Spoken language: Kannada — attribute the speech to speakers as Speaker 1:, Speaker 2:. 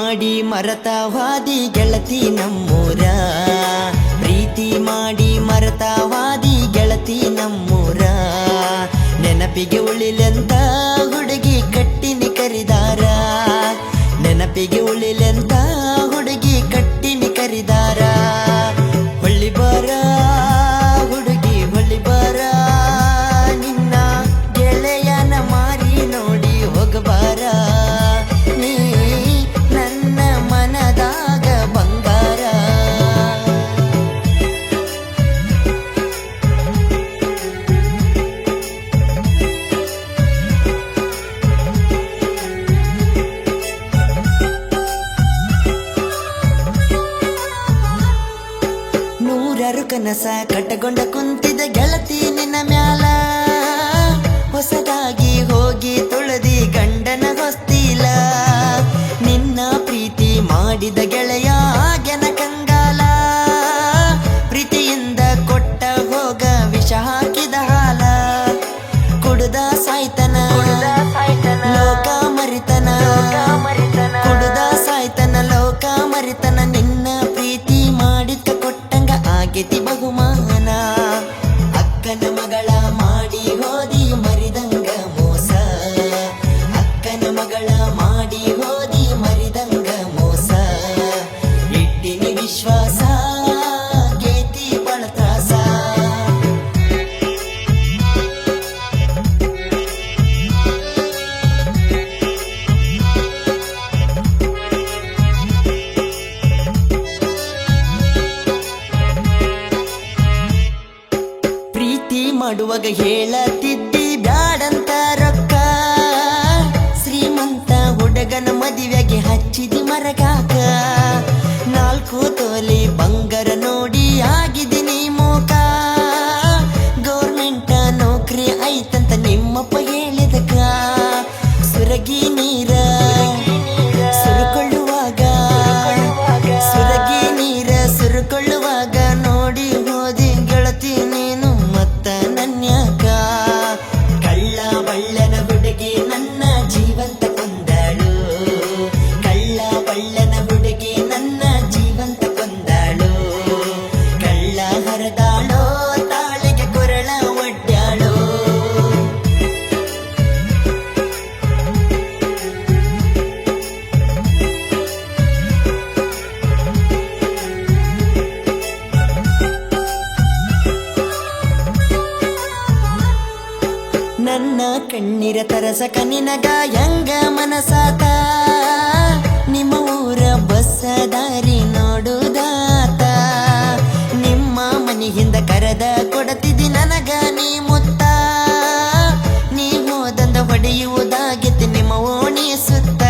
Speaker 1: ಮಾಡಿ ಮರತವಾದಿ ಗೆಳತಿ ನಮ್ಮೂರ, ಪ್ರೀತಿ ಮಾಡಿ ಮರತವಾದಿ ಗೆಳತಿ ನಮ್ಮೂರ. ನೆನಪಿಗೆ ಉಳಿಲೆಂತ ಹುಡುಗಿ ಕಟ್ಟಿನಿ ಕರಿದಾರ, ನೆನಪಿಗೆ ಉಳಿಲೆಂತ ಹುಡುಗಿ ಕಟ್ಟಿನಿ ಕರಿದಾರ. ಹೊಳ್ಳಿ ಬಾರ ಹುಡುಗಿ ಹೊಳ್ಳಿ ಬಾರ, ನಿನ್ನ ಗೆಳೆಯನ ಮಾರಿ ನೋಡಿ ಹೋಗಬಾರ. ನೀ ನನ್ನ ಮನದಾಗ ಬಂಗಾರ. ನೂರಾರು ಕನಸ ಕಟ್ಟಗೊಂಡ ಕುಂತಿದ ಗೆಳತಿ ನಿನ್ನ ಮ್ಯಾಲ, ಹೊಸದಾಗಿ ಹೋಗಿ ತುಳದಿ ಗಂಡನ ಹೊಸ್ತಿಲ. ನಿನ್ನ ಪ್ರೀತಿ ಮಾಡಿದ ಗೆಳೆಯ ಗೆನ ಕಂಗಾಲ, ಪ್ರೀತಿಯಿಂದ ಕೊಟ್ಟ ಹೋಗ ವಿಷ ಹಾಕಿದ ಹಾಲ. ಕುಡುದ ಸಾಯ್ತನ ಲೋಕ ಮರಿತನ, ಕುಡುದ ಸಾಯ್ತನ ಲೋಕ ಮರಿತನ. ನಿನ್ನ ಪ್ರೀತಿ ಮಾಡಿದ್ಕ ಕೊಟ್ಟಂಗ ಆಗೇತಿ ಬಹುಮಾನ. ಅಕ್ಕನ ಮಗಳ ಮಾಡಿ ಹೋದಿ ಮರಿದಂಗ ಮೋಸ, ಅಕ್ಕನ ಮಗಳ ಮಾಡಿ ಹೋದಿ ಮರಿದಂಗ ಮೋಸ. ಇಟ್ಟಿನಿ ವಿಶ್ವಾಸ ಗೇತಿ ಬಳತ್ರಾಸ. ಪ್ರೀತಿ ಮಾಡುವಾಗ ಹೇಳತಿದ್ದಿ ಬ್ಯಾಡಂತ ರೊಕ್ಕ, ಶ್ರೀಮಂತ ಹುಡುಗನ ಮದುವೆಗೆ ಹಚ್ಚಿದಿ ಮರಗಾಕ. 4 ತೊಲೆ ಬಂಗಾರ ನೋಡಿ ಆಗಿದ್ದೀನಿ ಮೂಕ, ಗೌರ್ಮೆಂಟ್ ನೌಕರಿ ಐತಂತ ನಿಮ್ಮಪ್ಪ ಹೇಳಿದಕ. ಸುರಗಿ ನೀರ ಸುರುಕೊಳ್ಳುವಾಗ, ಸುರಗಿ ನೀರ ಸುರುಕೊಳ್ಳುವಾಗ ನೋಡಿ ಹೋದಿ ಗೆಳತಿ ನೀನು ಮತ್ತ ನನ್ಯಾಕ. ಕಳ್ಳ ಬಳ್ಳನ ಹುಡುಗಿ ನನ್ನ ಜೀವಂತ ಕೊಂದಾಳು, ಕಳ್ಳ ಬಳ್ಳನ ಹುಡುಗಿ ನನ್ನ ಜೀವಂತ ಕೊಂದಾಳು. ಕಳ್ಳ ಹರದಾಳೋ ತಾಳಿಗೆ ಕೊರಳ ಒಡ್ಡ್ಯಾಳೋ. ನನ್ನ ಕಣ್ಣೀರ ತರಸಕ ನಿನಗ ಹೆಂಗ ಮನಸಾತ, ನಿಮ್ಮ ಊರ ಬಸ್ಸ ದಾರಿ ನೋಡುದಾತ. ನಿಮ್ಮ ಮನಿ ಹಿಂದ ಕರೆದ ಕೊಡತಿದ್ದಿ ನನಗ ನೀ ಮುತ್ತ, ನೀ ಹೋದಂದ ಹೊಡೆಯುವುದಾಗಿತ್ತು ನಿಮ್ಮ ಓಣಿ ಸುತ್ತ.